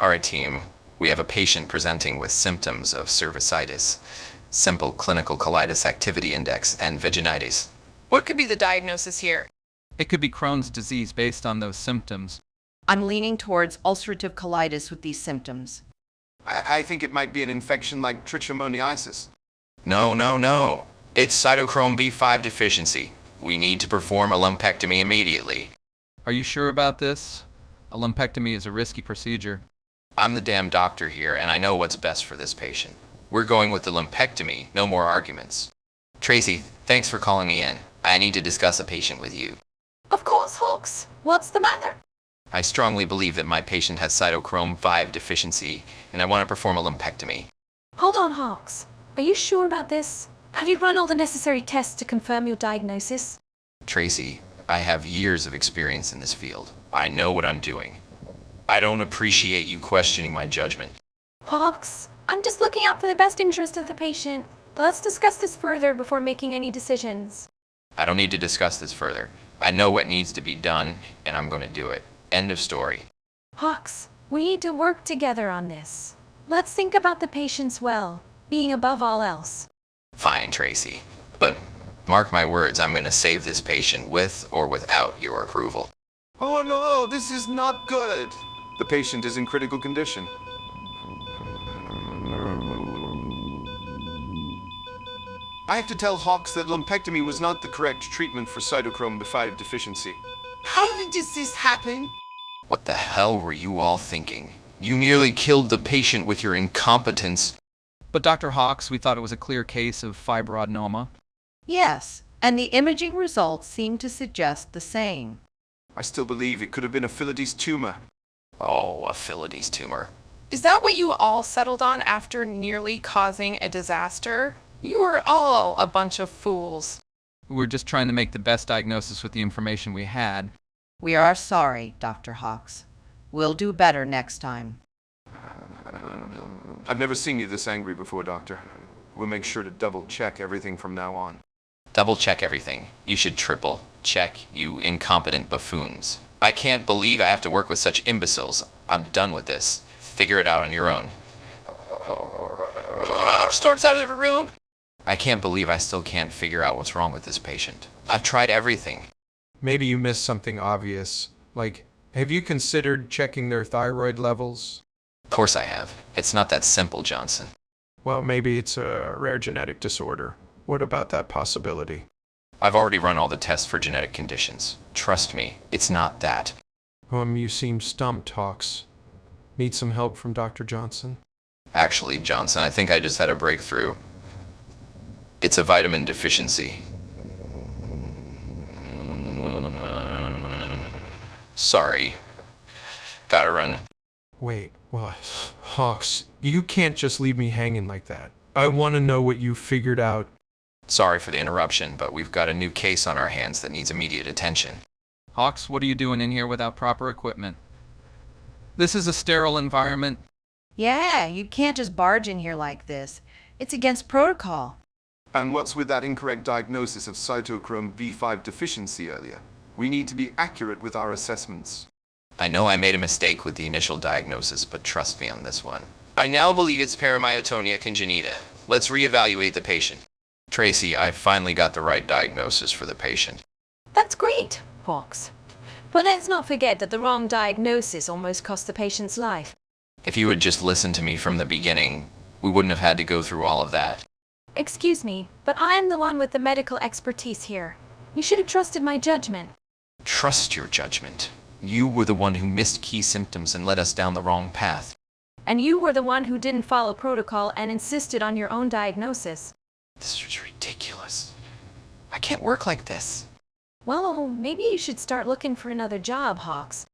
Alright team, we have a patient presenting with symptoms of cervicitis, simple clinical colitis activity index, and vaginitis. What could be the diagnosis here? It could be Crohn's disease based on those symptoms. I'm leaning towards ulcerative colitis with these symptoms. I think it might be an infection like trichomoniasis. No. It's cytochrome B5 deficiency. We need to perform a lumpectomy immediately. Are you sure about this? A lumpectomy is a risky procedure. I'm the damn doctor here, and I know what's best for this patient. We're going with the lumpectomy, no more arguments. Tracy, thanks for calling me in. I need to discuss a patient with you. Of course, Hawks. What's the matter? I strongly believe that my patient has cytochrome 5 deficiency, and I want to perform a lumpectomy. Hold on, Hawks. Are you sure about this? Have you run all the necessary tests to confirm your diagnosis? Tracy, I have years of experience in this field. I know what I'm doing. I don't appreciate you questioning my judgment. Hawks, I'm just looking out for the best interest of the patient. Let's discuss this further before making any decisions. I don't need to discuss this further. I know what needs to be done, and I'm going to do it. End of story. Hawks, we need to work together on this. Let's think about the patient's well, being above all else. Fine, Tracy. But mark my words, I'm going to save this patient with or without your approval. Oh no, this is not good. The patient is in critical condition. I have to tell Hawks that lumpectomy was not the correct treatment for cytochrome B5 deficiency. How did this happen? What the hell were you all thinking? You nearly killed the patient with your incompetence. But Dr. Hawks, we thought it was a clear case of fibroadenoma. Yes, and the imaging results seem to suggest the same. I still believe it could have been a Phyllides tumor. Oh, a Phyllides tumor. Is that what you all settled on after nearly causing a disaster? You were all a bunch of fools. We were just trying to make the best diagnosis with the information we had. We are sorry, Dr. Hawks. We'll do better next time. I've never seen you this angry before, Doctor. We'll make sure to double-check everything from now on. Double check everything. You should triple check, you incompetent buffoons. I can't believe I have to work with such imbeciles. I'm done with this. Figure it out on your own. Storms out of the room. I can't believe I still can't figure out what's wrong with this patient. I've tried everything. Maybe you missed something obvious. Like, have you considered checking their thyroid levels? Of course I have. It's not that simple, Johnson. Well, maybe it's a rare genetic disorder. What about that possibility? I've already run all the tests for genetic conditions. Trust me, it's not that. You seem stumped, Hawks. Need some help from Dr. Johnson? Actually, Johnson, I think I just had a breakthrough. It's a vitamin deficiency. Sorry. Gotta run. Wait, what? Hawks, you can't just leave me hanging like that. I want to know what you figured out. Sorry for the interruption, but we've got a new case on our hands that needs immediate attention. Hawks, what are you doing in here without proper equipment? This is a sterile environment. Yeah, you can't just barge in here like this. It's against protocol. And what's with that incorrect diagnosis of cytochrome B5 deficiency earlier? We need to be accurate with our assessments. I know I made a mistake with the initial diagnosis, but trust me on this one. I now believe it's paramyotonia congenita. Let's reevaluate the patient. Tracy, I finally got the right diagnosis for the patient. That's great, Hawks. But let's not forget that the wrong diagnosis almost cost the patient's life. If you had just listened to me from the beginning, we wouldn't have had to go through all of that. Excuse me, but I am the one with the medical expertise here. You should have trusted my judgment. Trust your judgment. You were the one who missed key symptoms and led us down the wrong path. And you were the one who didn't follow protocol and insisted on your own diagnosis. This is ridiculous. I can't work like this. Well, maybe you should start looking for another job, Hawks.